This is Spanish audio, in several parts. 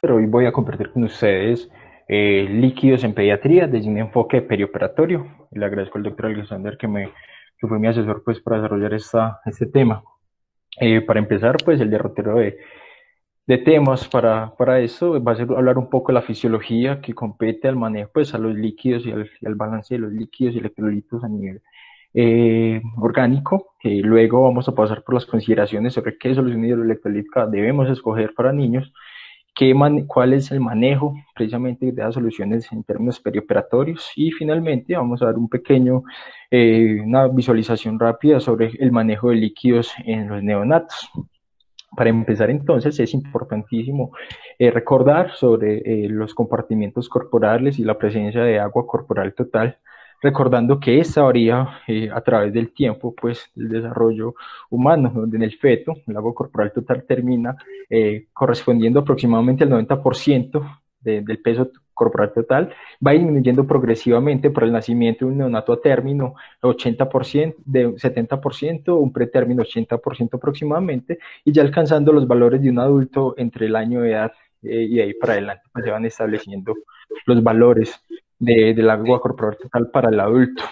doctor. Hoy voy a compartir con ustedes líquidos en pediatría desde un enfoque perioperatorio. Le agradezco al doctor Alexander que fue mi asesor pues, para desarrollar este tema. Para empezar, pues el derrotero de temas para eso va a ser hablar un poco de la fisiología que compete al manejo, pues a los líquidos y al balance de los líquidos y electrolitos a nivel orgánico. Luego vamos a pasar por las consideraciones sobre qué solución hidroelectrolítica debemos escoger para niños, cuál es el manejo precisamente de las soluciones en términos perioperatorios, y finalmente vamos a dar una visualización rápida sobre el manejo de líquidos en los neonatos. Para empezar, entonces, es importantísimo recordar sobre los compartimientos corporales y la presencia de agua corporal total, recordando que esta varía a través del tiempo, pues, del desarrollo humano, donde en el feto el agua corporal total termina correspondiendo aproximadamente al 90% del peso corporal total, va disminuyendo progresivamente para el nacimiento de un neonato a término 80%, de 70%, un pretérmino 80% aproximadamente, y ya alcanzando los valores de un adulto entre el año de edad y de ahí para adelante, pues se van estableciendo los valores del agua corporal total para el adulto.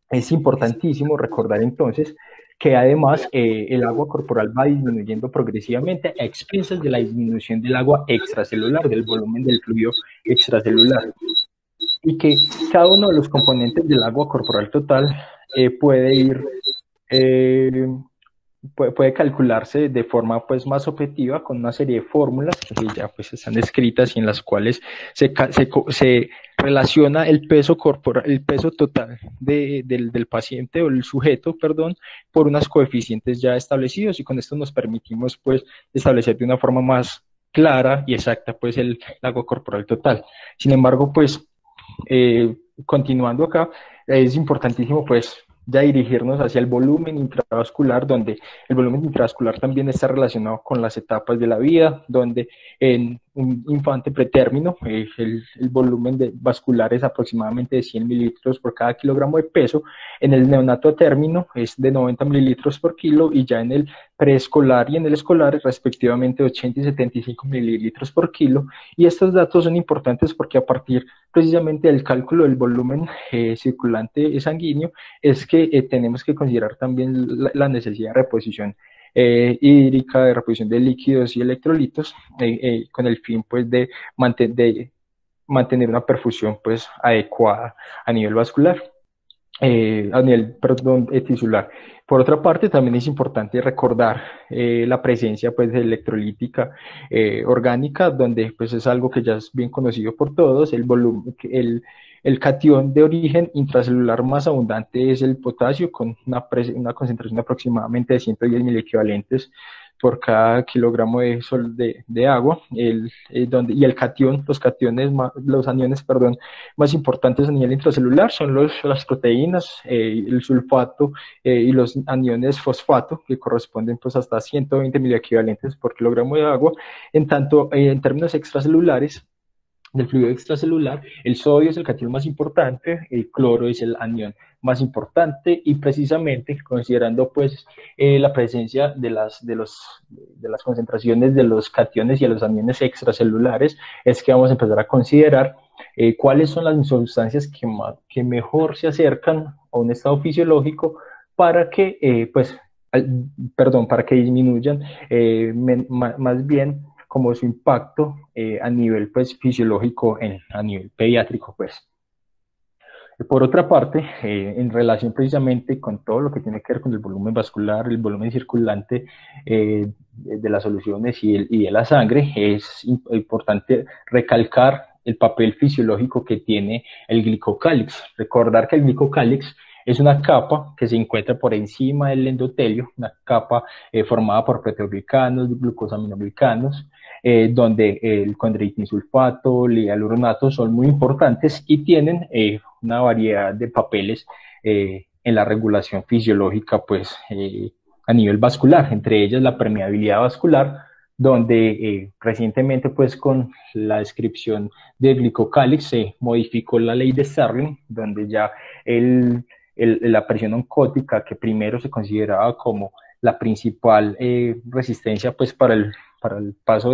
Es importantísimo recordar entonces que además el agua corporal va disminuyendo progresivamente a expensas de la disminución del agua extracelular, del volumen del fluido extracelular, y que cada uno de los componentes del agua corporal total puede ir eh, puede calcularse de forma pues más objetiva con una serie de fórmulas que ya pues están escritas y en las cuales se relaciona el peso corporal, el peso total del paciente o el sujeto, perdón, por unos coeficientes ya establecidos, y con esto nos permitimos pues establecer de una forma más clara y exacta pues el agua corporal total. Sin embargo, pues continuando acá, es importantísimo pues ya dirigirnos hacia el volumen intravascular, donde el volumen intravascular también está relacionado con las etapas de la vida, donde en un infante pretérmino el volumen vascular es aproximadamente de 100 mililitros por cada kilogramo de peso, en el neonato a término es de 90 mililitros por kilo, y ya en el preescolar y en el escolar respectivamente 80 y 75 mililitros por kilo. Y estos datos son importantes porque a partir precisamente del cálculo del volumen circulante sanguíneo es que tenemos que considerar también la necesidad de reposición hídrica, de reposición de líquidos y electrolitos, con el fin pues de mantener una perfusión pues adecuada a nivel vascular. A nivel, perdón, tisular. Por otra parte, también es importante recordar la presencia pues, de electrolítica orgánica, donde pues, es algo que ya es bien conocido por todos. El catión de origen intracelular más abundante es el potasio, con una concentración aproximadamente de 110 miliequivalentes por cada kilogramo de agua, y el catión, los aniones, perdón, más importantes a nivel intracelular son las proteínas, el sulfato y los aniones fosfato, que corresponden pues hasta 120 miliequivalentes por kilogramo de agua. En tanto, en términos extracelulares, del fluido extracelular, el sodio es el catión más importante, el cloro es el anión más importante, y precisamente considerando pues la presencia de las concentraciones de los cationes y de los aniones extracelulares, es que vamos a empezar a considerar cuáles son las sustancias que mejor se acercan a un estado fisiológico para que para que disminuyan más bien como su impacto a nivel pues, fisiológico a nivel pediátrico. Pues. Por otra parte, en relación precisamente con todo lo que tiene que ver con el volumen vascular, el volumen circulante de las soluciones y de la sangre, es importante recalcar el papel fisiológico que tiene el glicocálix. Recordar que el glicocálix es una capa que se encuentra por encima del endotelio, una capa formada por proteoglicanos, glucosaminoglicanos, donde el condroitinsulfato, el hialuronato son muy importantes y tienen una variedad de papeles en la regulación fisiológica, pues a nivel vascular, entre ellas la permeabilidad vascular, donde recientemente pues con la descripción del glicocálix se modificó la ley de Starling, donde ya la presión oncótica, que primero se consideraba como la principal resistencia pues para el paso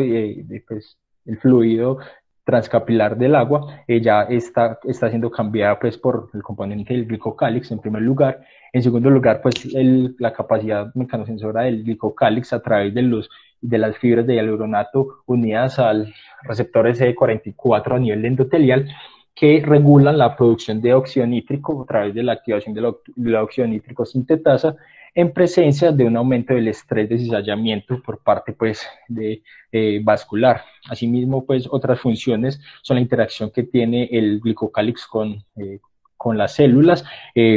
el fluido transcapilar del agua, ya está siendo cambiada pues por el componente del glicocálix en primer lugar. En segundo lugar, pues la capacidad mecanosensora del glicocálix a través de las fibras de hialuronato unidas al receptor CD44 a nivel endotelial, que regulan la producción de óxido nítrico a través de la activación de la óxido nítrico sintetasa en presencia de un aumento del estrés de cizallamiento por parte pues de vascular. Asimismo, pues otras funciones son la interacción que tiene el glicocálix con las células,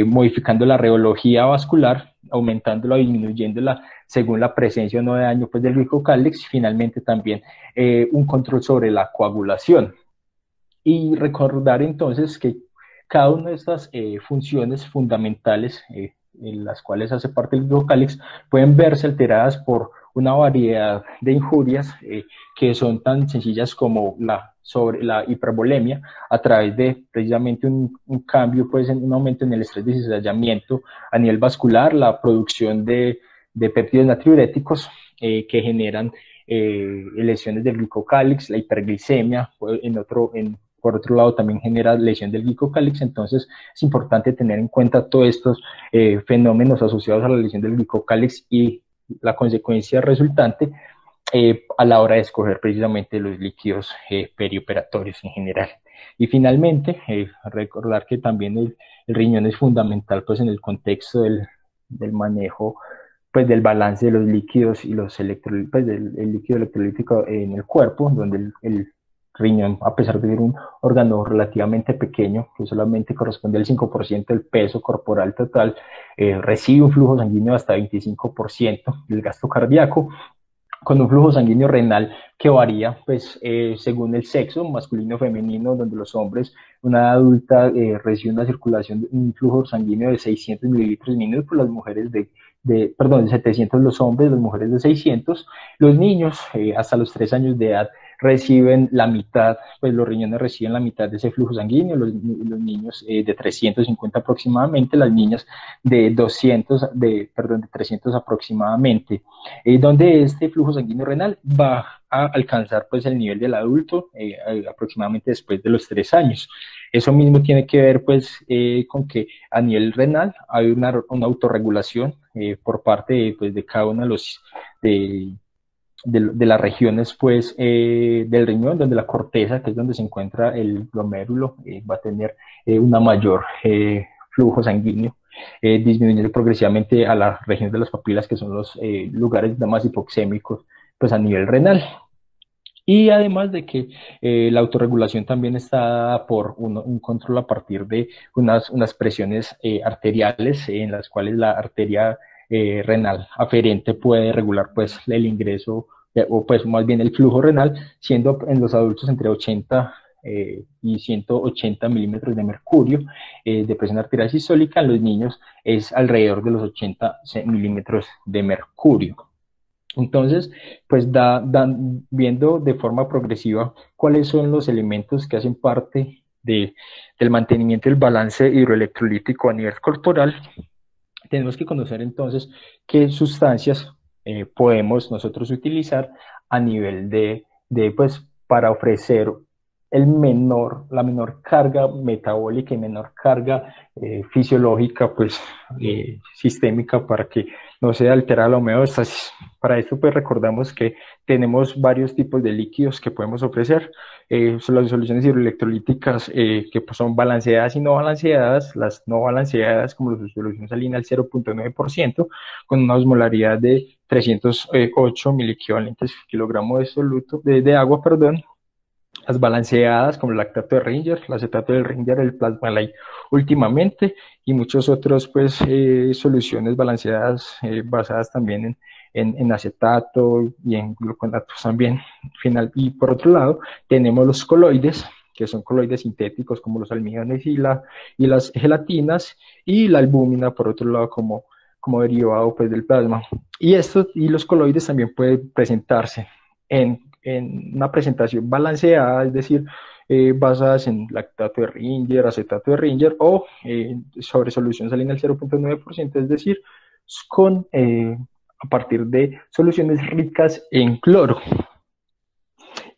modificando la reología vascular, aumentándola o disminuyéndola según la presencia o no de daño pues, del glicocálix, y finalmente también un control sobre la coagulación. Y recordar entonces que cada una de estas funciones fundamentales en las cuales hace parte el glicocálix pueden verse alteradas por una variedad de injurias que son tan sencillas como sobre la hipervolemia a través de precisamente un cambio, pues un aumento en el estrés de cizallamiento a nivel vascular, la producción de péptidos natriuréticos que generan lesiones del glicocálix, la hiperglicemia, por otro lado también genera lesión del glicocálix. Entonces es importante tener en cuenta todos estos fenómenos asociados a la lesión del glicocálix y la consecuencia resultante a la hora de escoger precisamente los líquidos perioperatorios en general. Y finalmente, recordar que también el riñón es fundamental pues, en el contexto del manejo pues, del balance de los líquidos y los pues, del líquido electrolítico en el cuerpo, donde el riñón, a pesar de ser un órgano relativamente pequeño, que solamente corresponde al 5% del peso corporal total, recibe un flujo sanguíneo hasta 25% del gasto cardíaco, con un flujo sanguíneo renal que varía pues, según el sexo, masculino o femenino, donde los hombres, una edad adulta, recibe una circulación, un flujo sanguíneo de 600 mililitros minuto, las mujeres de 700 los hombres, las mujeres de 600. Los niños hasta los 3 años de edad reciben la mitad, pues los riñones reciben la mitad de ese flujo sanguíneo, los niños de 350 aproximadamente, las niñas de 300 aproximadamente, donde este flujo sanguíneo renal va a alcanzar pues el nivel del adulto aproximadamente después de los 3 años. Eso mismo tiene que ver pues con que a nivel renal hay una autorregulación por parte pues, de cada uno de los de las regiones pues del riñón, donde la corteza, que es donde se encuentra el glomérulo, va a tener una mayor flujo sanguíneo, disminuyendo progresivamente a la región de las papilas, que son los lugares más hipoxémicos pues a nivel renal. Y además de que la autorregulación también está dada por un control a partir de unas presiones arteriales en las cuales la arteria renal aferente puede regular pues el ingreso o pues más bien el flujo renal, siendo en los adultos entre 80 y 180 milímetros de mercurio de presión arterial sistólica, en los niños es alrededor de los 80 milímetros de mercurio. Entonces, pues viendo de forma progresiva cuáles son los elementos que hacen parte del mantenimiento del balance hidroelectrolítico a nivel corporal, tenemos que conocer entonces qué sustancias podemos nosotros utilizar a nivel pues, para ofrecer la menor carga metabólica y menor carga fisiológica, pues, sistémica, para que no se altera la homeostasis. Para esto, pues, recordamos que tenemos varios tipos de líquidos que podemos ofrecer. Son las soluciones hidroelectrolíticas que pues, son balanceadas y no balanceadas. Las no balanceadas, como la solución salina al 0.9%, con una osmolaridad de 308 miliequivalentes kilogramos de soluto, de agua, perdón. Las balanceadas, como el lactato de Ringer, el acetato de Ringer, el Plasmalite últimamente, y muchos otros, pues, soluciones balanceadas basadas también en acetato y en gluconatos también. Y por otro lado, tenemos los coloides, que son coloides sintéticos como los almidones y las gelatinas, y la albúmina, por otro lado, como derivado pues, del plasma. Y los coloides también pueden presentarse en una presentación balanceada, es decir, basadas en lactato de Ringer, acetato de Ringer, o sobre solución salina al 0.9%, es decir, a partir de soluciones ricas en cloro.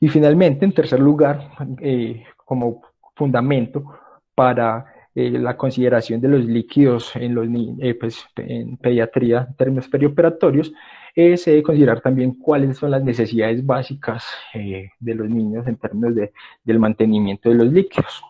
Y finalmente, en tercer lugar, como fundamento para la consideración de los líquidos pues, en pediatría, en términos perioperatorios, se debe considerar también cuáles son las necesidades básicas de los niños en términos del mantenimiento de los líquidos.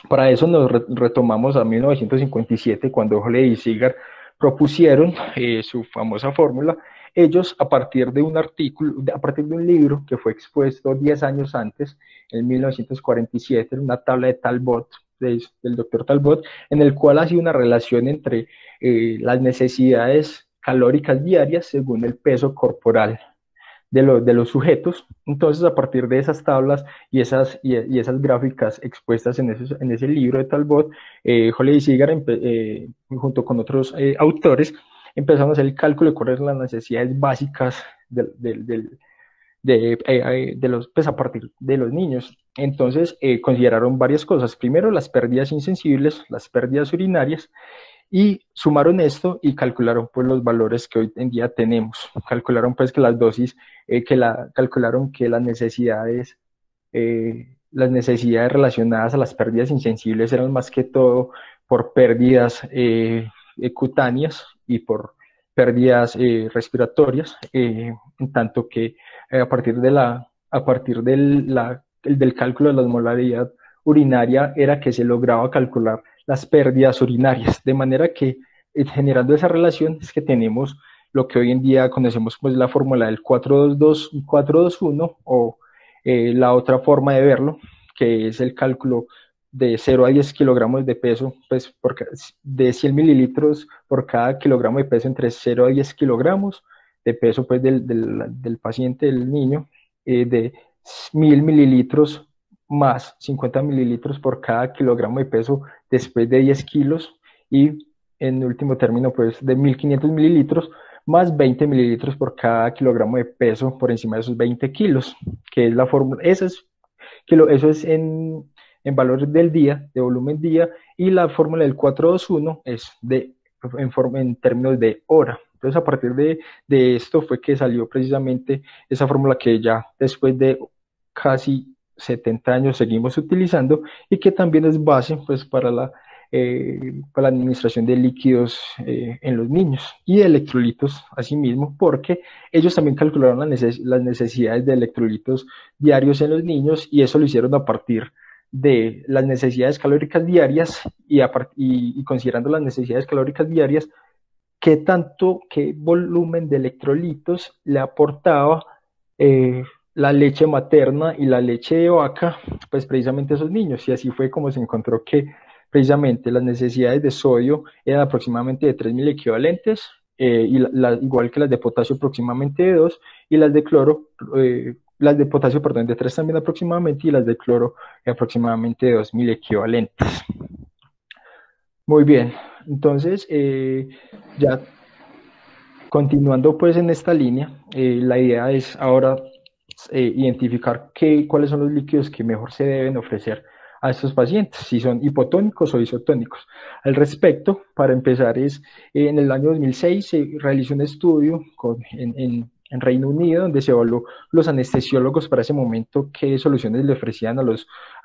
Para eso nos retomamos a 1957, cuando Holley y Seager propusieron su famosa fórmula. Ellos, a partir de un artículo, a partir de un libro que fue expuesto 10 años antes, en 1947, una tabla de Talbot, del doctor Talbot, en el cual hacía una relación entre las necesidades calóricas diarias según el peso corporal de los sujetos. Entonces, a partir de esas tablas y esas gráficas expuestas en ese libro de Talbot, Holley y Seager, junto con otros autores, empezaron a hacer el cálculo de cuáles eran las necesidades básicas pues a partir de los niños. Entonces, consideraron varias cosas. Primero, las pérdidas insensibles, las pérdidas urinarias, y sumaron esto y calcularon pues los valores que hoy en día tenemos. Calcularon pues que las dosis, calcularon que las necesidades relacionadas a las pérdidas insensibles eran más que todo por pérdidas cutáneas y por pérdidas respiratorias, en tanto que a partir del cálculo de la osmolaridad urinaria era que se lograba calcular las pérdidas urinarias, de manera que generando esa relación es que tenemos lo que hoy en día conocemos pues la fórmula del 4-2-1 o la otra forma de verlo, que es el cálculo de 0 a 10 kilogramos de peso, pues de 100 mililitros por cada kilogramo de peso, entre 0 a 10 kilogramos de peso pues del paciente, del niño, de 1000 mililitros más 50 mililitros por cada kilogramo de peso después de 10 kilos, y en último término pues de 1500 mililitros más 20 mililitros por cada kilogramo de peso por encima de esos 20 kilos, que es la fórmula. Eso es en valores del día, de volumen día, y la fórmula del 4-2-1 es en términos de hora. Entonces, a partir de esto fue que salió precisamente esa fórmula que ya después de casi 70 años seguimos utilizando, y que también es base pues, para la administración de líquidos en los niños y de electrolitos asimismo, porque ellos también calcularon las necesidades de electrolitos diarios en los niños, y eso lo hicieron a partir de las necesidades calóricas diarias y considerando las necesidades calóricas diarias, qué volumen de electrolitos le aportaba la leche materna y la leche de vaca, pues precisamente a esos niños. Y así fue como se encontró que precisamente las necesidades de sodio eran aproximadamente de 3.000 equivalentes, igual que las de potasio aproximadamente de 2, y las de cloro, las de potasio, perdón, de 3 también aproximadamente, y las de cloro aproximadamente de 2.000 equivalentes. Muy bien, entonces ya continuando pues en esta línea, la idea es ahora identificar cuáles son los líquidos que mejor se deben ofrecer a estos pacientes, si son hipotónicos o isotónicos. Al respecto, para empezar, en el año 2006 se realizó un estudio en Reino Unido, donde se evaluó los anestesiólogos para ese momento qué soluciones le ofrecían a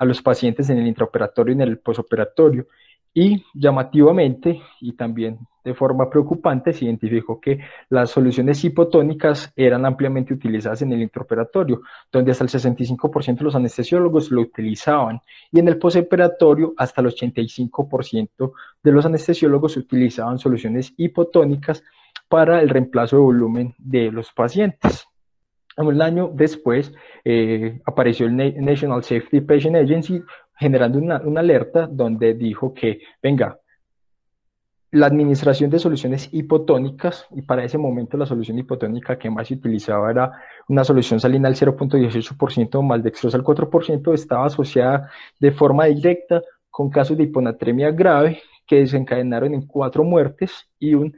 los pacientes en el intraoperatorio y en el posoperatorio. Y llamativamente, y también de forma preocupante, se identificó que las soluciones hipotónicas eran ampliamente utilizadas en el intraoperatorio, donde hasta el 65% de los anestesiólogos lo utilizaban, y en el postoperatorio hasta el 85% de los anestesiólogos utilizaban soluciones hipotónicas para el reemplazo de volumen de los pacientes. Un año después apareció el National Safety Patient Agency generando una alerta donde dijo que, venga, la administración de soluciones hipotónicas, y para ese momento la solución hipotónica que más se utilizaba era una solución salina al 0.18%, maldextrosa al 4%, estaba asociada de forma directa con casos de hiponatremia grave que desencadenaron en 4 muertes y un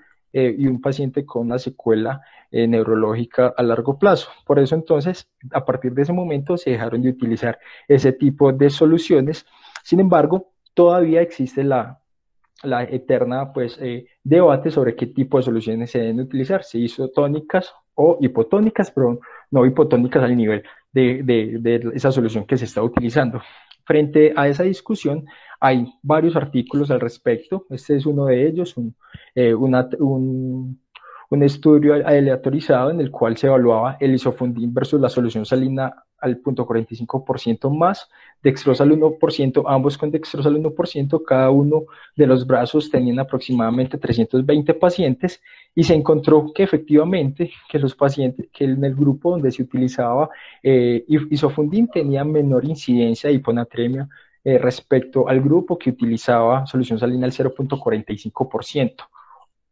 paciente con una secuela neurológica a largo plazo. Por eso entonces, a partir de ese momento se dejaron de utilizar ese tipo de soluciones. Sin embargo, todavía existe la eterna pues, debate sobre qué tipo de soluciones se deben utilizar, si isotónicas o hipotónicas, pero no hipotónicas al nivel de esa solución que se está utilizando. Frente a esa discusión, hay varios artículos al respecto. Este es uno de ellos, un estudio aleatorizado en el cual se evaluaba el isofundin versus la solución salina al 0.45% más, dextrosa al 1%, ambos con dextrosa al 1%, cada uno de los brazos tenían aproximadamente 320 pacientes y se encontró que efectivamente que los pacientes, que en el grupo donde se utilizaba isofundin tenía menor incidencia de hiponatremia respecto al grupo que utilizaba solución salina al 0.45%.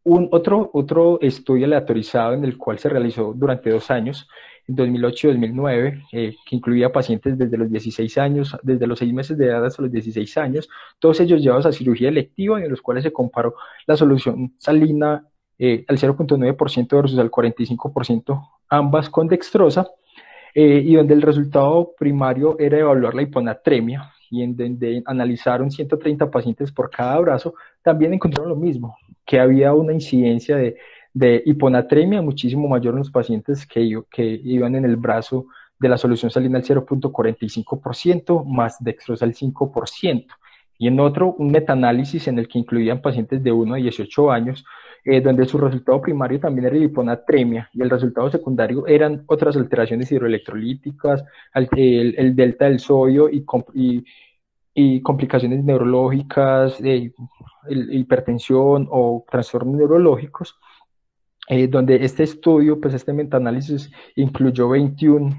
Otro estudio aleatorizado en el cual se realizó durante 2 años, en 2008 y 2009, que incluía pacientes desde los 16 años, desde los 6 meses de edad hasta los 16 años, todos ellos llevados a cirugía electiva, y en los cuales se comparó la solución salina al 0.9% versus al 45%, ambas con dextrosa, y donde el resultado primario era evaluar la hiponatremia, y en donde analizaron 130 pacientes por cada brazo, también encontraron lo mismo, que había una incidencia de hiponatremia muchísimo mayor en los pacientes que iban en el brazo de la solución salina al 0.45% más dextrosa al 5%. Y en otro, un metaanálisis en el que incluían pacientes de 1 a 18 años, donde su resultado primario también era la hiponatremia y el resultado secundario eran otras alteraciones hidroelectrolíticas, el delta del sodio y complicaciones neurológicas, hipertensión o trastornos neurológicos, donde este estudio, pues este metaanálisis incluyó 21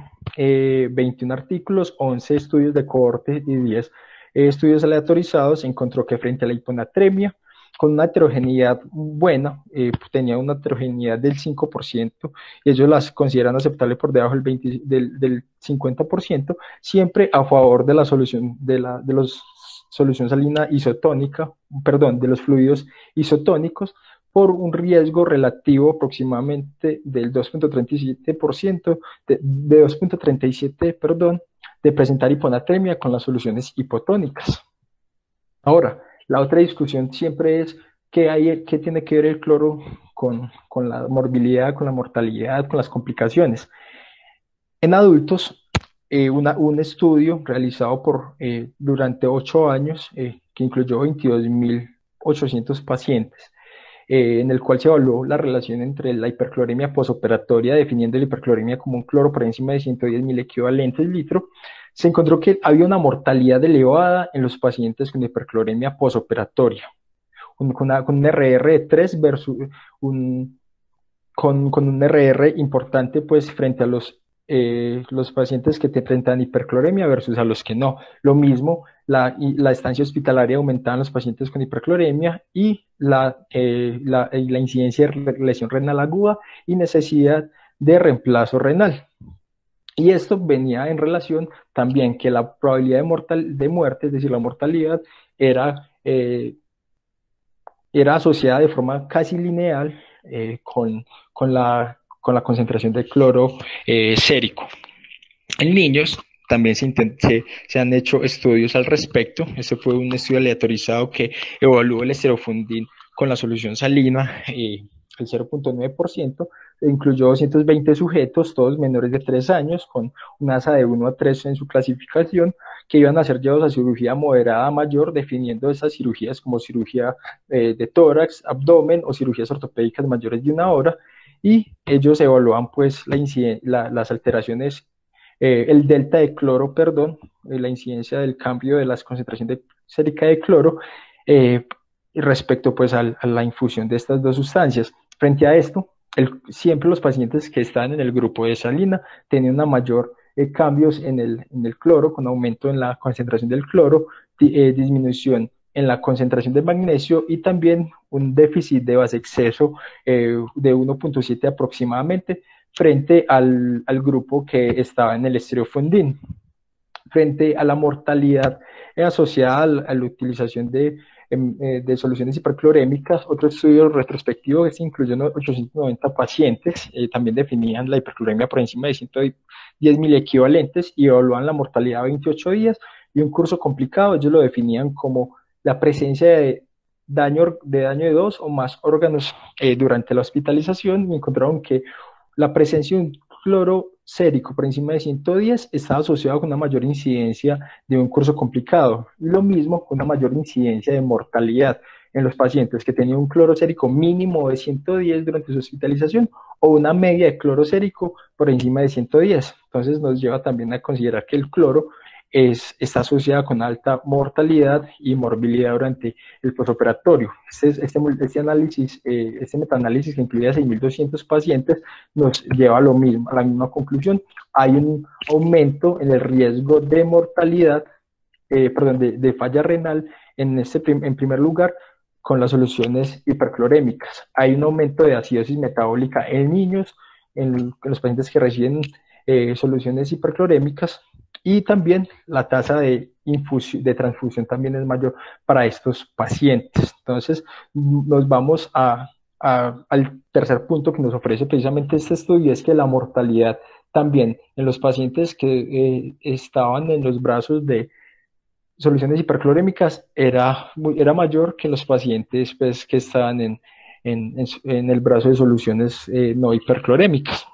artículos, 11 estudios de cohorte y 10 estudios aleatorizados. Encontró que frente a la hiponatremia, con una heterogeneidad buena, tenía una heterogeneidad del 5%, y ellos las consideran aceptable por debajo del 50%, siempre a favor de la solución de los solución salina isotónica, perdón, de los fluidos isotónicos, por un riesgo relativo aproximadamente del 2.37%, de 2.37, perdón, de presentar hiponatremia con las soluciones hipotónicas. Ahora, la otra discusión siempre es qué tiene que ver el cloro con la morbilidad, con la mortalidad, con las complicaciones. En adultos, un estudio realizado durante 8 años, que incluyó 22.800 pacientes, en el cual se evaluó la relación entre la hipercloremia posoperatoria, definiendo la hipercloremia como un cloro por encima de 110.000 equivalentes litro. Se encontró que había una mortalidad elevada en los pacientes con hipercloremia posoperatoria, con un RR de 3 versus con un RR importante, pues, frente a los pacientes que te presentan hipercloremia versus a los que no. Lo mismo, la estancia hospitalaria aumentaba en los pacientes con hipercloremia, y la incidencia de lesión renal aguda y necesidad de reemplazo renal. Y esto venía en relación también que la probabilidad de muerte, es decir, la mortalidad, era asociada de forma casi lineal con la concentración de cloro sérico. En niños también se han hecho estudios al respecto. Este fue un estudio aleatorizado que evaluó el esterofundin con la solución salina, el 0.9%, incluyó 220 sujetos, todos menores de 3 años, con una ASA de 1 a 3 en su clasificación, que iban a ser llevados a cirugía moderada a mayor, definiendo esas cirugías como cirugía de tórax, abdomen o cirugías ortopédicas mayores de 1 hora, y ellos evaluaban pues las alteraciones, el delta de cloro, perdón, la incidencia del cambio de las concentraciones sérica de cloro respecto pues a la infusión de estas dos sustancias. Frente a esto, siempre los pacientes que están en el grupo de salina tenían una mayor cambios en el cloro, con aumento en la concentración del cloro, disminución en la concentración de magnesio y también un déficit de base exceso de 1.7 aproximadamente, frente al grupo que estaba en el estereofundin. Frente a la mortalidad asociada a la utilización de soluciones hiperclorémicas, otro estudio retrospectivo que se incluyó en 890 pacientes, también definían la hipercloremia por encima de 110.000 equivalentes y evaluaban la mortalidad a 28 días, y un curso complicado ellos lo definían como la presencia de daño de 2 o más órganos durante la hospitalización, y encontraron que la presencia de un cloro sérico por encima de 110 estaba asociado con una mayor incidencia de un curso complicado, y lo mismo con una mayor incidencia de mortalidad en los pacientes que tenían un cloro sérico mínimo de 110 durante su hospitalización o una media de cloro sérico por encima de 110. Entonces nos lleva también a considerar que el cloro está asociada con alta mortalidad y morbilidad durante el postoperatorio. Este metaanálisis que incluía 6.200 pacientes nos lleva a lo mismo, a la misma conclusión. Hay un aumento en el riesgo de mortalidad, de falla renal en primer lugar con las soluciones hiperclorémicas. Hay un aumento de acidosis metabólica en niños, en los pacientes que reciben soluciones hiperclorémicas, y también la tasa de transfusión también es mayor para estos pacientes. Entonces, nos vamos al tercer punto que nos ofrece precisamente este estudio, es que la mortalidad también en los pacientes que estaban en los brazos de soluciones hiperclorémicas era mayor que los pacientes pues, que estaban en el brazo de soluciones no hiperclorémicas.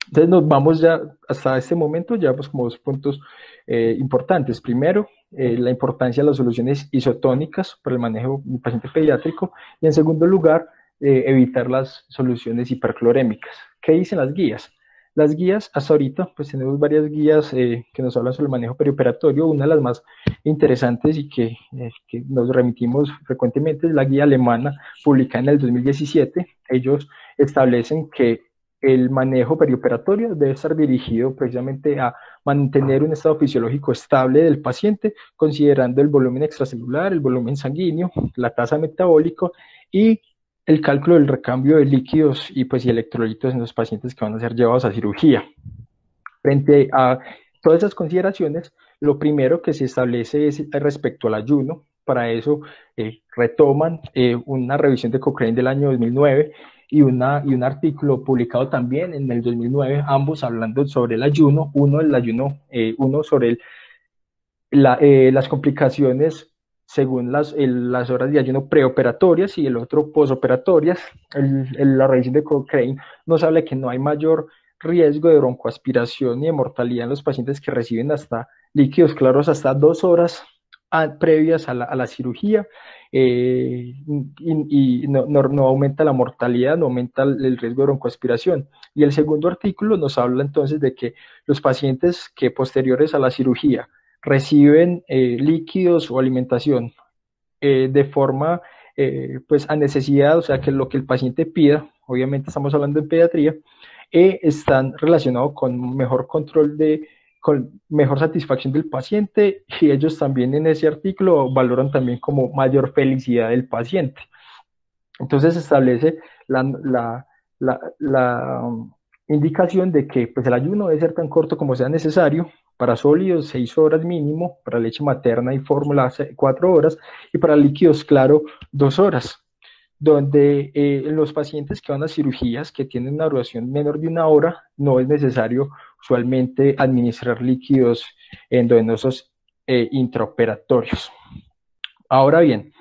Entonces nos vamos ya, hasta este momento, llevamos como dos puntos importantes. Primero, la importancia de las soluciones isotónicas para el manejo del paciente pediátrico, y en segundo lugar, evitar las soluciones hiperclorémicas. ¿Qué dicen las guías? Las guías, hasta ahorita, pues tenemos varias guías que nos hablan sobre el manejo perioperatorio. Una de las más interesantes y que nos remitimos frecuentemente es la guía alemana publicada en el 2017. Ellos establecen que el manejo perioperatorio debe estar dirigido precisamente a mantener un estado fisiológico estable del paciente, considerando el volumen extracelular, el volumen sanguíneo, la tasa metabólica y el cálculo del recambio de líquidos y electrolitos en los pacientes que van a ser llevados a cirugía. Frente a todas esas consideraciones, lo primero que se establece es respecto al ayuno. Para eso retoman una revisión de Cochrane del año 2009 y un artículo publicado también en el 2009, ambos hablando sobre el ayuno, uno sobre las complicaciones según las horas de ayuno preoperatorias y el otro posoperatorias. La revisión de Cochrane nos habla de que no hay mayor riesgo de broncoaspiración y de mortalidad en los pacientes que reciben hasta líquidos claros hasta 2 horas previas a la cirugía, y no aumenta la mortalidad, no aumenta el riesgo de broncoaspiración. Y el segundo artículo nos habla entonces de que los pacientes que posteriores a la cirugía reciben líquidos o alimentación de forma pues a necesidad, o sea que lo que el paciente pida, obviamente estamos hablando de pediatría, están relacionados con mejor control con mejor satisfacción del paciente, y ellos también en ese artículo valoran también como mayor felicidad del paciente. Entonces se establece la indicación de que pues, el ayuno debe ser tan corto como sea necesario, para sólidos 6 horas mínimo, para leche materna y fórmula 4 horas, y para líquidos claro 2 horas, donde en los pacientes que van a cirugías que tienen una duración menor de 1 hora, no es necesario usualmente administrar líquidos endovenosos intraoperatorios. Ahora bien,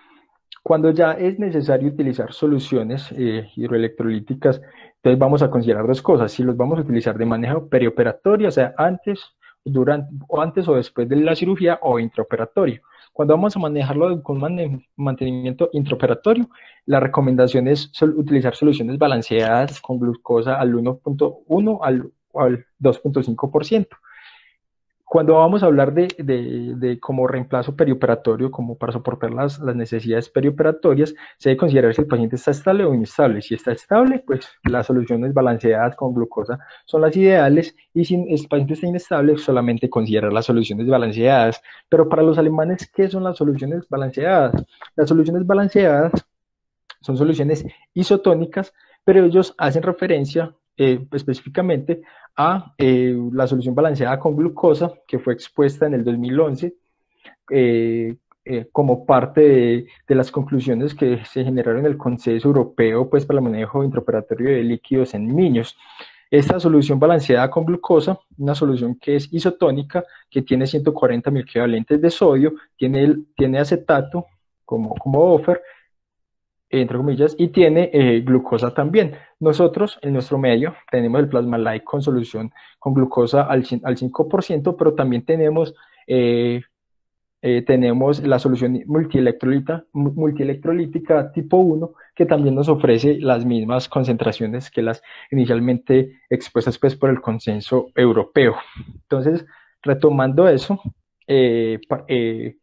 cuando ya es necesario utilizar soluciones hidroelectrolíticas, entonces vamos a considerar dos cosas: si los vamos a utilizar de manejo perioperatorio, o sea, antes o después de la cirugía, o intraoperatorio. Cuando vamos a manejarlo con mantenimiento intraoperatorio, la recomendación es utilizar soluciones balanceadas con glucosa al 1.1 al 2.5%. Cuando vamos a hablar de como reemplazo perioperatorio, como para soportar las necesidades perioperatorias, se debe considerar si el paciente está estable o inestable. Si está estable, pues las soluciones balanceadas con glucosa son las ideales, y si el paciente está inestable, solamente considerar las soluciones balanceadas. Pero para los alemanes, ¿qué son las soluciones balanceadas? Las soluciones balanceadas son soluciones isotónicas, pero ellos hacen referencia específicamente a la solución balanceada con glucosa, que fue expuesta en el 2011 como parte de las conclusiones que se generaron en el Consejo Europeo pues, para el manejo intraoperatorio de líquidos en niños. Esta solución balanceada con glucosa, una solución que es isotónica, que tiene 140 mil equivalentes de sodio, tiene acetato como buffer, entre comillas, y tiene glucosa también. Nosotros, en nuestro medio, tenemos el plasma light con solución con glucosa al 5%, pero también tenemos la solución multielectrolítica tipo 1, que también nos ofrece las mismas concentraciones que las inicialmente expuestas pues, por el consenso europeo. Entonces, retomando eso, eh, eh,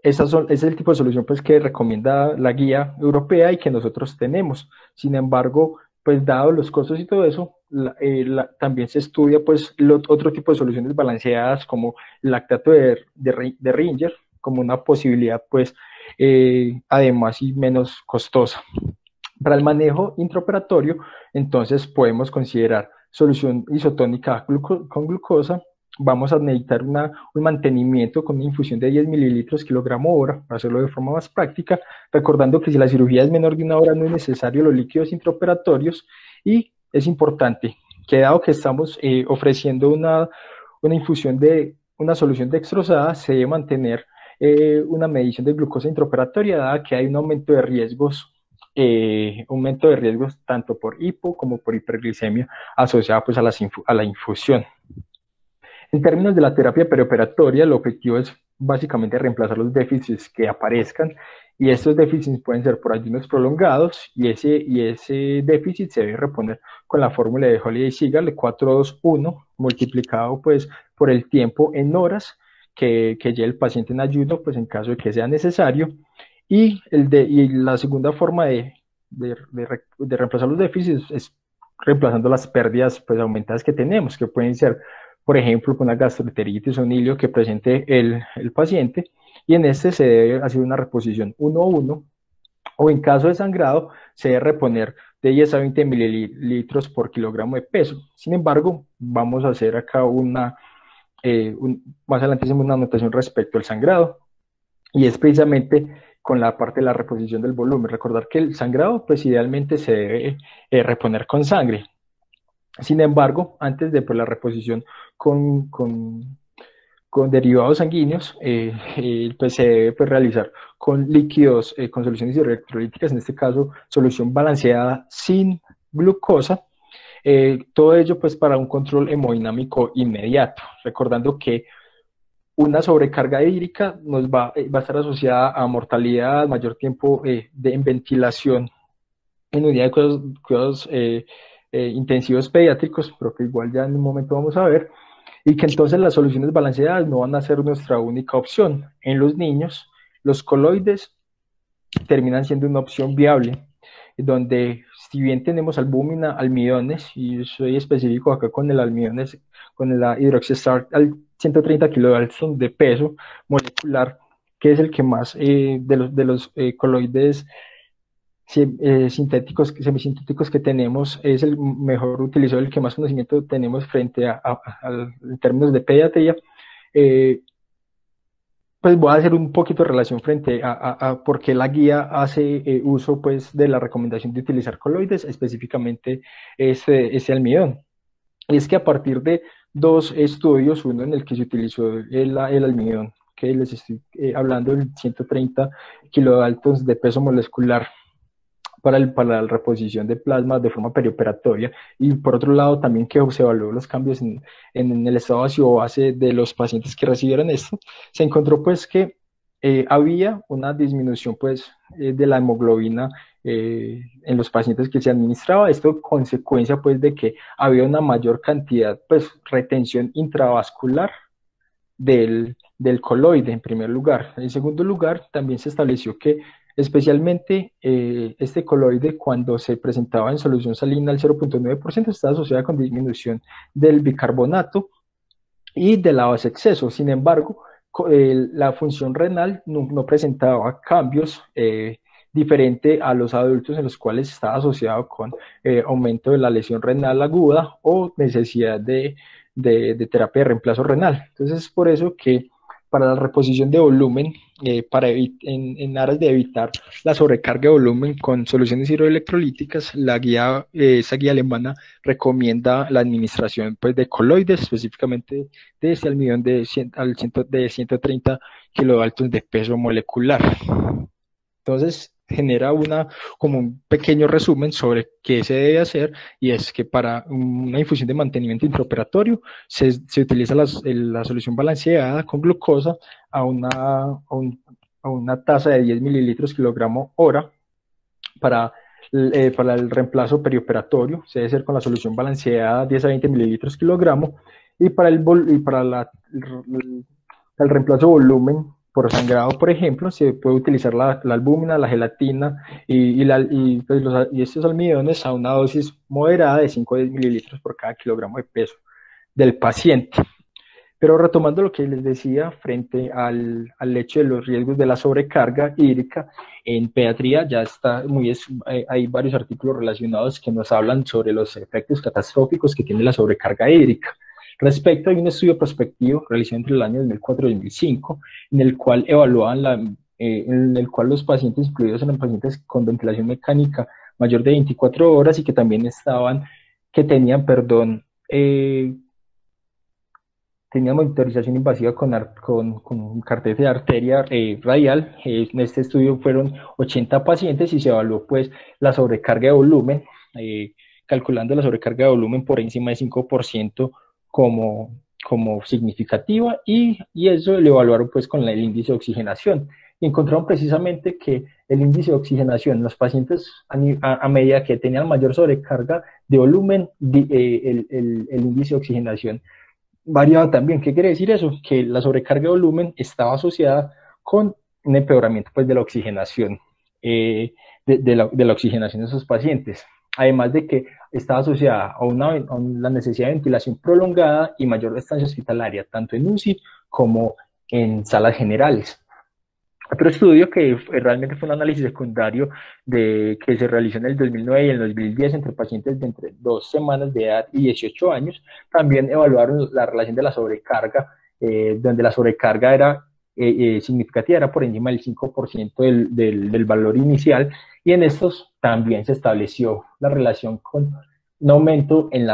es el tipo de solución pues, que recomienda la guía europea y que nosotros tenemos. Sin embargo, pues dado los costos y todo eso, también se estudia pues otro tipo de soluciones balanceadas como el lactato de Ringer como una posibilidad pues además y menos costosa. Para el manejo intraoperatorio, entonces podemos considerar solución isotónica con glucosa. Vamos a necesitar un mantenimiento con una infusión de 10 mililitros kilogramo hora, para hacerlo de forma más práctica, recordando que si la cirugía es menor de una hora no es necesario los líquidos intraoperatorios y es importante que dado que estamos ofreciendo una infusión de una solución dextrosada, se debe mantener una medición de glucosa intraoperatoria, dada que hay un aumento de riesgos tanto por hipo como por hiperglicemia asociada pues a la infusión. En términos de la terapia perioperatoria, el objetivo es básicamente reemplazar los déficits que aparezcan y estos déficits pueden ser por ayunos prolongados y ese déficit se debe reponer con la fórmula de Holiday-Segal 4-2-1 multiplicado pues por el tiempo en horas que lleve el paciente en ayuno pues en caso de que sea necesario y la segunda forma de reemplazar los déficits es reemplazando las pérdidas pues aumentadas que tenemos, que pueden ser por ejemplo, con una gastroenteritis o un hilio que presente el paciente, y en este se debe hacer una reposición 1-1, o en caso de sangrado, se debe reponer de 10 a 20 mililitros por kilogramo de peso. Sin embargo, vamos a hacer acá más adelante hacemos una anotación respecto al sangrado, y es precisamente con la parte de la reposición del volumen. Recordar que el sangrado, pues idealmente se debe reponer con sangre. Sin embargo, antes de pues, la reposición con, con, con derivados sanguíneos, pues se debe pues, realizar con líquidos, con soluciones electrolíticas, en este caso solución balanceada sin glucosa, todo ello pues para un control hemodinámico inmediato, recordando que una sobrecarga hídrica va a estar asociada a mortalidad, mayor tiempo en ventilación en unidad de cuidados intensivos pediátricos, pero que igual ya en un momento vamos a ver, y que entonces las soluciones balanceadas no van a ser nuestra única opción. En los niños, los coloides terminan siendo una opción viable, donde si bien tenemos albúmina, almidones, y soy específico acá con el almidones, con la hidroxestar al 130 kilodalton de peso molecular, que es el que más de los coloides semisintéticos que tenemos, es el mejor utilizador, el que más conocimiento tenemos frente en términos de pediatría. Pues voy a hacer un poquito de relación frente a por qué la guía hace uso pues, de la recomendación de utilizar coloides, específicamente ese almidón. Y es que a partir de dos estudios, uno en el que se utilizó el almidón, que les estoy hablando del 130 kilodaltons de peso molecular, para la reposición de plasma de forma perioperatoria, y por otro lado también que se evaluó los cambios en el estado ácido base de los pacientes que recibieron esto, se encontró pues que había una disminución pues de la hemoglobina en los pacientes que se administraba, esto consecuencia pues de que había una mayor cantidad pues retención intravascular del coloide en primer lugar. En segundo lugar, también se estableció que especialmente este coloide cuando se presentaba en solución salina al 0.9% estaba asociada con disminución del bicarbonato y del lavado exceso. Sin embargo, la función renal no presentaba cambios diferente a los adultos en los cuales estaba asociado con aumento de la lesión renal aguda o necesidad de terapia de reemplazo renal. Entonces es por eso que para la reposición de volumen, en aras de evitar la sobrecarga de volumen con soluciones hidroelectrolíticas, esa guía alemana recomienda la administración pues, de coloides, específicamente de ese almidón de 130 kilodaltons de peso molecular. Entonces, genera como un pequeño resumen sobre qué se debe hacer, y es que para una infusión de mantenimiento intraoperatorio se utiliza la solución balanceada con glucosa a a una tasa de 10 mililitros kilogramo hora. Para el reemplazo perioperatorio se debe hacer con la solución balanceada 10 a 20 mililitros kilogramo, y para el reemplazo volumen por sangrado, por ejemplo, se puede utilizar la albúmina, la gelatina y estos almidones a una dosis moderada de 5 a 10 mililitros por cada kilogramo de peso del paciente. Pero retomando lo que les decía frente al hecho de los riesgos de la sobrecarga hídrica, en pediatría ya hay varios artículos relacionados que nos hablan sobre los efectos catastróficos que tiene la sobrecarga hídrica. Respecto, hay un estudio prospectivo realizado entre el año 2004 y 2005, en el cual en el cual los pacientes incluidos eran pacientes con ventilación mecánica mayor de 24 horas y que también tenían, tenía monitorización invasiva con un catéter de arteria radial. En este estudio fueron 80 pacientes y se evaluó pues la sobrecarga de volumen, calculando la sobrecarga de volumen por encima de 5% como significativa, y eso lo evaluaron pues con el índice de oxigenación. Y encontraron precisamente que el índice de oxigenación en los pacientes a medida que tenían mayor sobrecarga de volumen, el índice de oxigenación variaba también. ¿Qué quiere decir eso? Que la sobrecarga de volumen estaba asociada con un empeoramiento pues, de la oxigenación, de la oxigenación de esos pacientes. Además de que estaba asociada a la necesidad de ventilación prolongada y mayor estancia hospitalaria, tanto en UCI como en salas generales. Otro estudio que realmente fue un análisis secundario que se realizó en el 2009 y en el 2010 entre pacientes de entre 2 semanas de edad y 18 años, también evaluaron la relación de la sobrecarga, donde la sobrecarga era significativa, era por encima del 5% del valor inicial, y en estos también se estableció la relación con un aumento en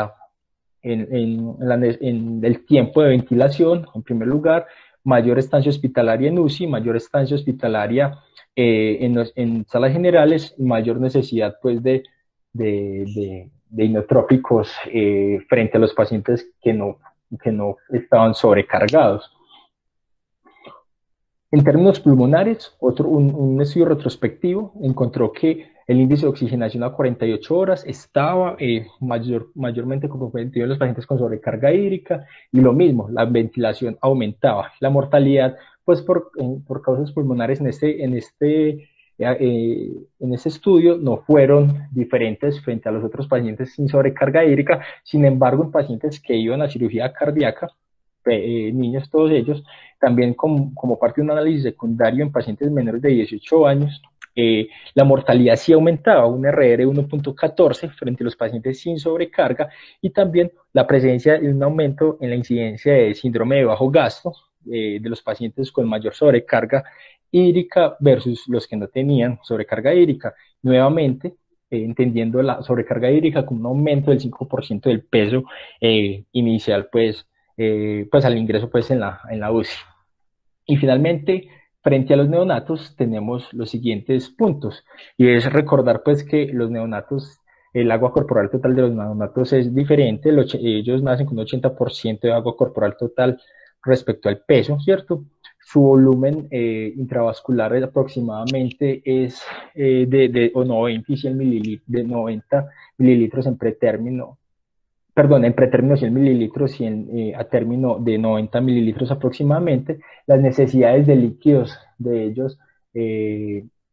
el tiempo de ventilación, en primer lugar, mayor estancia hospitalaria en UCI, mayor estancia hospitalaria en salas generales, mayor necesidad pues de inotrópicos frente a los pacientes que no estaban sobrecargados. En términos pulmonares, un estudio retrospectivo encontró que el índice de oxigenación a 48 horas estaba mayormente comprometido en los pacientes con sobrecarga hídrica, y lo mismo, la ventilación aumentaba. La mortalidad, pues por causas pulmonares en este estudio no fueron diferentes frente a los otros pacientes sin sobrecarga hídrica. Sin embargo, en pacientes que iban a cirugía cardíaca, niños todos ellos, también como parte de un análisis secundario en pacientes menores de 18 años, la mortalidad sí aumentaba, un RR 1.14 frente a los pacientes sin sobrecarga, y también la presencia de un aumento en la incidencia de síndrome de bajo gasto de los pacientes con mayor sobrecarga hídrica versus los que no tenían sobrecarga hídrica. Nuevamente, entendiendo la sobrecarga hídrica como un aumento del 5% del peso inicial, pues al ingreso pues en la UCI. Y finalmente, frente a los neonatos tenemos los siguientes puntos, y es recordar pues que los neonatos, el agua corporal total de los neonatos es diferente. Ellos nacen con un 80% de agua corporal total respecto al peso, ¿cierto? Su volumen intravascular aproximadamente es de 90 y 100 mililitros, de 90 mililitros en pretérmino, perdón, en pretérmino 100 mililitros y a término de 90 mililitros aproximadamente. Las necesidades de líquidos de ellos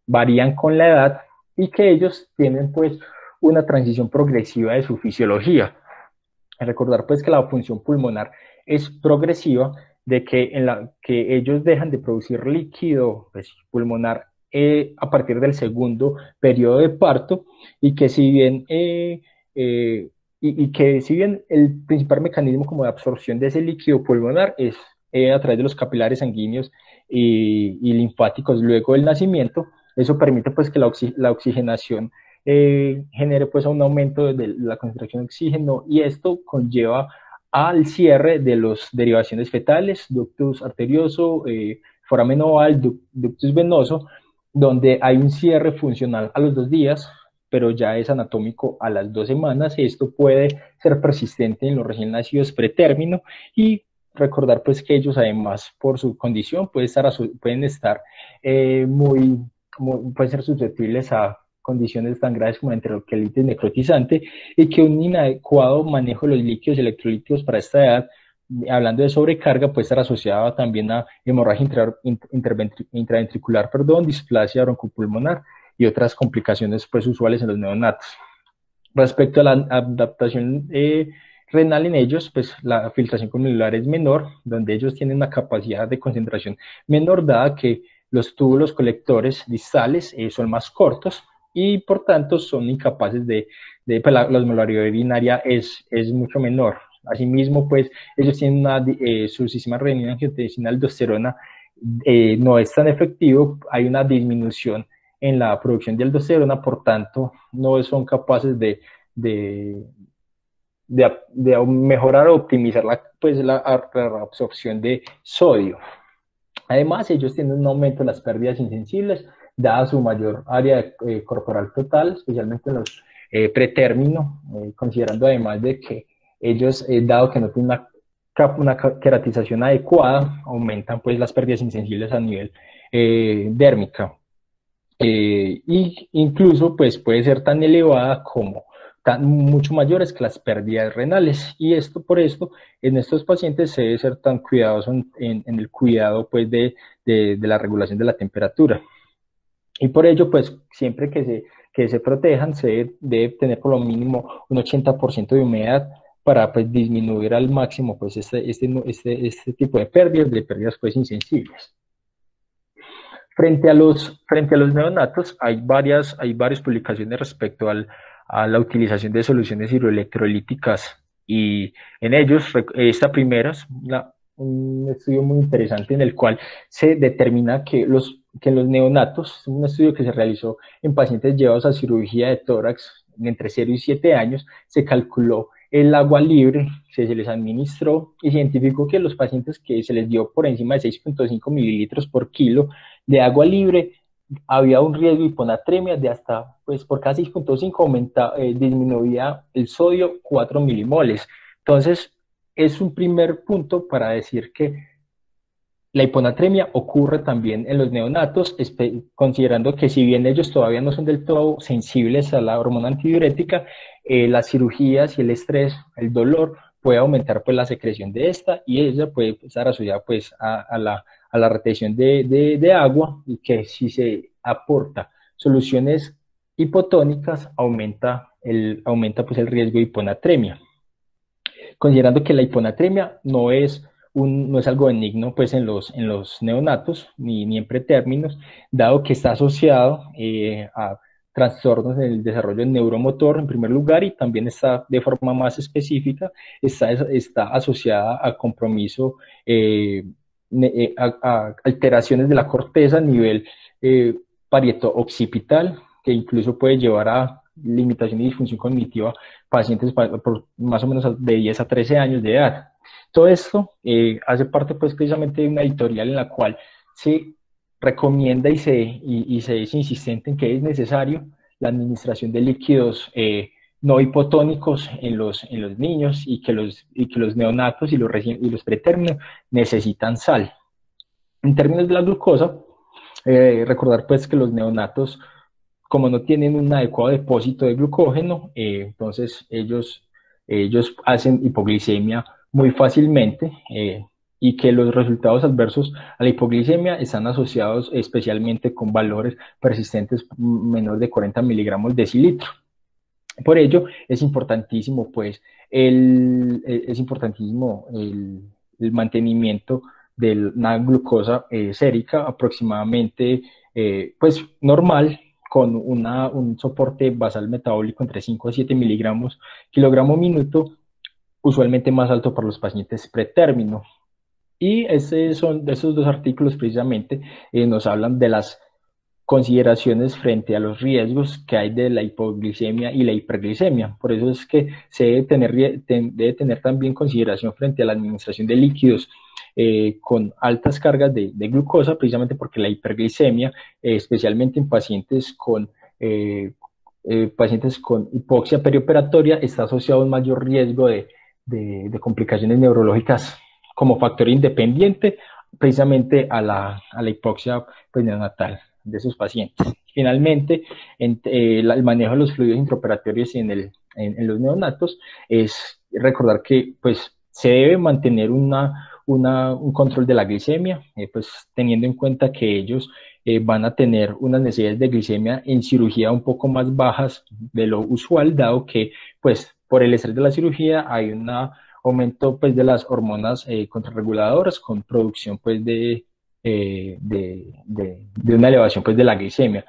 varían con la edad, y que ellos tienen pues una transición progresiva de su fisiología. Recordar pues que la función pulmonar es progresiva, de que ellos dejan de producir líquido pues, pulmonar a partir del segundo periodo de parto, y que si bien el principal mecanismo como de absorción de ese líquido pulmonar es a través de los capilares sanguíneos y linfáticos luego del nacimiento, eso permite pues que la oxigenación genere pues un aumento de la concentración de oxígeno, y esto conlleva al cierre de las derivaciones fetales, ductus arterioso, foramen oval, ductus venoso, donde hay un cierre funcional a los 2 días, pero ya es anatómico a las 2 semanas. Esto puede ser persistente en los recién nacidos pretérmino y recordar pues que ellos además por su condición pueden estar muy, pueden ser susceptibles a condiciones tan graves como la enterocolitis necrotizante y que un inadecuado manejo de los líquidos electrolíticos para esta edad, hablando de sobrecarga, puede estar asociada también a hemorragia intraventricular, displasia broncopulmonar y otras complicaciones pues usuales en los neonatos. Respecto a la adaptación renal en ellos, pues la filtración glomerular es menor, donde ellos tienen una capacidad de concentración menor, dada que los túbulos colectores distales son más cortos y por tanto son incapaces pues la osmolaridad urinaria es mucho menor. Asimismo, pues ellos tienen su sistema renina-angiotensina aldosterona no es tan efectivo, hay una disminución en la producción de aldosterona, por tanto, no son capaces de, de mejorar o optimizar la absorción de sodio. Además, ellos tienen un aumento de las pérdidas insensibles, dada su mayor área corporal total, especialmente en los pretérmino, considerando además de que ellos, dado que no tienen una queratización adecuada, aumentan pues las pérdidas insensibles a nivel dérmica. Y incluso pues puede ser tan elevada como mucho mayores que las pérdidas renales, y esto por esto en estos pacientes se debe ser tan cuidadoso en el cuidado pues de la regulación de la temperatura, y por ello pues siempre que se protejan se debe tener por lo mínimo un 80% de humedad para pues disminuir al máximo pues este tipo de pérdidas pues insensibles. Frente a los neonatos, hay varias publicaciones respecto a la utilización de soluciones hidroelectrolíticas, y en ellos, esta primera es un estudio muy interesante en el cual se determina que los neonatos, un estudio que se realizó en pacientes llevados a cirugía de tórax entre 0 y 7 años, se calculó el agua libre que se les administró y se identificó que los pacientes que se les dio por encima de 6.5 mililitros por kilo de agua libre, había un riesgo de hiponatremia de hasta, pues por cada 6.5 disminuía el sodio 4 milimoles. Entonces, es un primer punto para decir que la hiponatremia ocurre también en los neonatos, considerando que si bien ellos todavía no son del todo sensibles a la hormona antidiurética, las cirugías y el estrés, el dolor, puede aumentar pues la secreción de esta, y ella puede estar asociada pues a la retención de agua, y que si se aporta soluciones hipotónicas aumenta pues el riesgo de hiponatremia, considerando que la hiponatremia no es algo benigno pues en los neonatos ni en pretérminos, dado que está asociado a trastornos en el desarrollo neuromotor en primer lugar, y también está de forma más específica, está asociada a compromiso, a alteraciones de la corteza a nivel parieto-occipital, que incluso puede llevar a limitación y disfunción cognitiva pacientes por más o menos de 10 a 13 años de edad. Todo esto hace parte pues precisamente de una editorial en la cual se recomienda y se es insistente en que es necesario la administración de líquidos no hipotónicos en los niños, y que los neonatos y los pretérminos necesitan sal. En términos de la glucosa, recordar pues que los neonatos, como no tienen un adecuado depósito de glucógeno, entonces ellos hacen hipoglicemia muy fácilmente, y que los resultados adversos a la hipoglicemia están asociados especialmente con valores persistentes menor de 40 miligramos decilitro. Por ello es importantísimo pues es importantísimo el mantenimiento de una glucosa sérica aproximadamente pues normal, con un soporte basal metabólico entre 5 a 7 miligramos kilogramo minuto, usualmente más alto para los pacientes pretérmino. Y esos dos artículos precisamente nos hablan de las consideraciones frente a los riesgos que hay de la hipoglicemia y la hiperglicemia. Por eso es que se debe tener también consideración frente a la administración de líquidos con altas cargas de glucosa, precisamente porque la hiperglicemia, especialmente en pacientes con hipoxia perioperatoria, está asociado a un mayor riesgo de complicaciones neurológicas como factor independiente precisamente a la hipoxia pues, neonatal de esos pacientes. Finalmente, el manejo de los fluidos intraoperatorios en los neonatos es recordar que pues, se debe mantener un control de la glicemia, pues teniendo en cuenta que ellos van a tener unas necesidades de glicemia en cirugía un poco más bajas de lo usual, dado que pues por el estrés de la cirugía hay un aumento pues de las hormonas contrarreguladoras con producción pues de una elevación pues de la glicemia,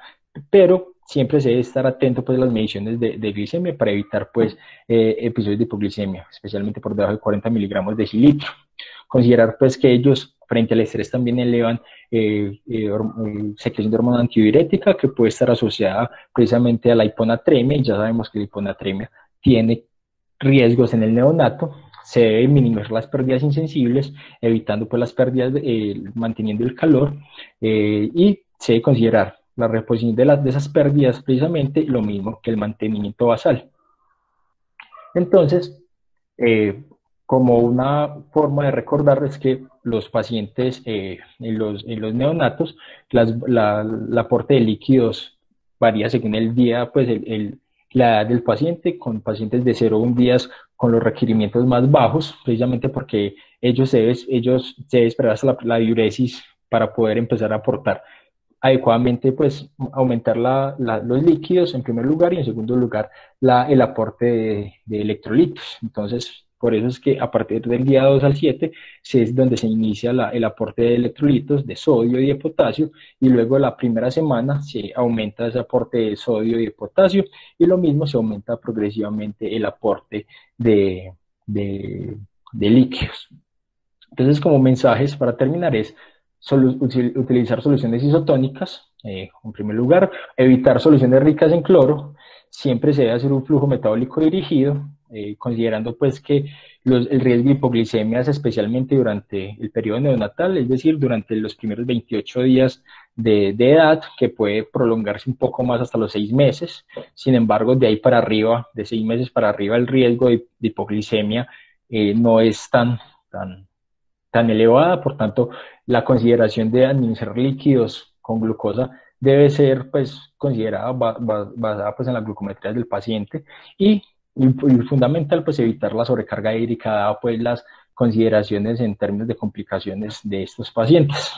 pero siempre se debe estar atento pues a las mediciones de glicemia para evitar pues episodios de hipoglicemia, especialmente por debajo de 40 miligramos de cilitro. Considerar pues que ellos frente al estrés también elevan secreción de hormona antidiurética que puede estar asociada precisamente a la hiponatremia, y ya sabemos que la hiponatremia tiene riesgos en el neonato. Se deben minimizar las pérdidas insensibles, evitando pues las pérdidas, manteniendo el calor, y se debe considerar la reposición de esas pérdidas precisamente lo mismo que el mantenimiento basal. Entonces, como una forma de recordar es que los pacientes en los neonatos, el aporte de líquidos varía según el día, pues la edad del paciente, con pacientes de 0 a 1 días con los requerimientos más bajos, precisamente porque ellos se debe esperar hasta la diuresis para poder empezar a aportar adecuadamente, pues aumentar los líquidos en primer lugar y en segundo lugar el aporte de electrolitos. Entonces, por eso es que a partir del día 2 al 7 es donde se inicia el aporte de electrolitos de sodio y de potasio, y luego la primera semana se aumenta ese aporte de sodio y de potasio, y lo mismo se aumenta progresivamente el aporte de líquidos. Entonces, como mensajes para terminar es utilizar soluciones isotónicas, en primer lugar, evitar soluciones ricas en cloro, siempre se debe hacer un flujo metabólico dirigido, considerando pues que el riesgo de hipoglicemia es especialmente durante el periodo neonatal, es decir, durante los primeros 28 días de edad, que puede prolongarse un poco más hasta los 6 meses. Sin embargo, de ahí para arriba, de 6 meses para arriba, el riesgo de hipoglicemia no es tan elevada. Por tanto, la consideración de administrar líquidos con glucosa debe ser pues considerada basada pues en la glucometría del paciente, y fundamental pues evitar la sobrecarga hídrica dada pues las consideraciones en términos de complicaciones de estos pacientes.